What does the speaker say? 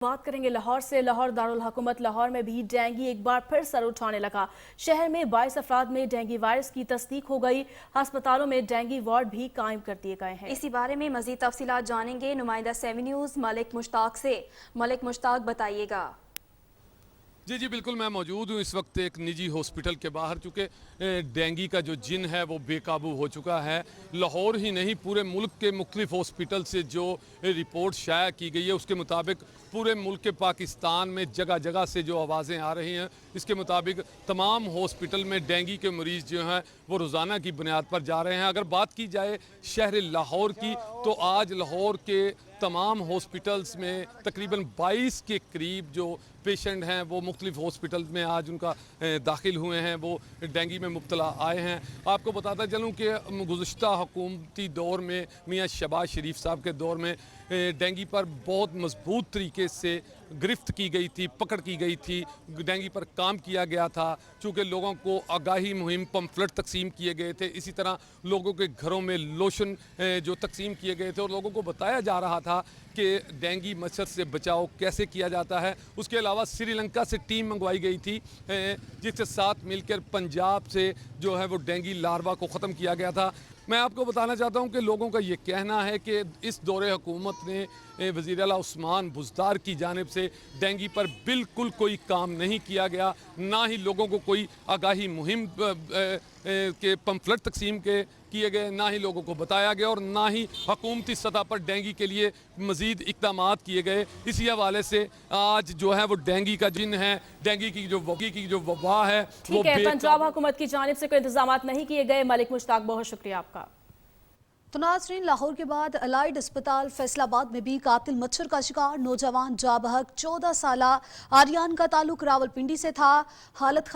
बात करेंगे लाहौर से। लाहौर दारुल हुकूमत लाहौर में भी डेंगू एक बार फिर सर उठाने लगा। शहर में 22 अफराद में डेंगू वायरस की तस्दीक हो गई। अस्पतालों में डेंगू वार्ड भी कायम कर दिए गए हैं। इसी बारे में मजीद तफसीलात जानेंगे नुमाइंदा 7 न्यूज़ मलिक मुश्ताक से। मलिक मुश्ताक, बताइएगा। जी बिल्कुल, मैं मौजूद हूँ इस वक्त एक निजी हॉस्पिटल के बाहर। चूँकि डेंगू का जो जिन है वो बेकाबू हो चुका है। लाहौर ही नहीं, पूरे मुल्क के मुख्तलिफ हॉस्पिटल से जो रिपोर्ट शाया की गई है उसके मुताबिक पूरे मुल्क के पाकिस्तान में जगह जगह से जो आवाज़ें आ रही हैं, इसके मुताबिक तमाम हॉस्पिटल में डेंगू के मरीज़ जो हैं वो रोज़ाना की बुनियाद पर जा रहे हैं। अगर बात की जाए शहर लाहौर की, तो आज लाहौर के तमाम हॉस्पिटल्स में तकरीबन 22 के करीब जो पेशेंट हैं वो मुख्तलिफ हॉस्पिटल में आज उनका दाखिल हुए हैं, वो डेंगू में मुब्तला आए हैं। आपको बताता चलूँ कि गुज़श्ता हुकूमती दौर में मियाँ शहबाज शरीफ साहब के दौर में डेंगू पर बहुत मजबूत तरीके से गिरफ्त की गई थी, पकड़ की गई थी, डेंगू पर काम किया गया था। चूँकि लोगों को आगाही मुहिम पम्फलेट तकसीम किए गए थे, इसी तरह लोगों के घरों में लोशन जो तकसीम किए गए थे और लोगों को बताया जा रहा था कि डेंगू मच्छर से बचाव कैसे किया जाता है। उसके अलावा श्रीलंका से टीम मंगवाई गई थी जिसके साथ मिलकर पंजाब से जो है वो डेंगू लार्वा को ख़त्म किया गया था। मैं आपको बताना चाहता हूं कि लोगों का ये कहना है कि इस दौरे हुकूमत ने वज़ीर आला उस्मान बुज़दार की जानिब से डेंगू पर बिल्कुल कोई काम नहीं किया गया, ना ही लोगों को कोई आगाही मुहिम के पम्फलेट तकसीम किए गए, ना ही लोगों को बताया गया और ना ही हुकूमती सतह पर डेंगू के लिए मज़ीद इक़दामात किए गए। इसी हवाले से आज जो है वो डेंगू का जिन है, डेंगू की जो वबा है ठीक है। पंजाब हुकूमत की जानिब से कोई इंतजाम नहीं किए गए। मलिक मुश्ताक, बहुत शुक्रिया आपका। तो नाज़रीन, लाहौर के बाद अलाइड अस्पताल फैसलाबाद में भी कातिल मच्छर का शिकार नौजवान जाबहक 14 साला आर्यान का ताल्लुक रावलपिंडी से था। हालत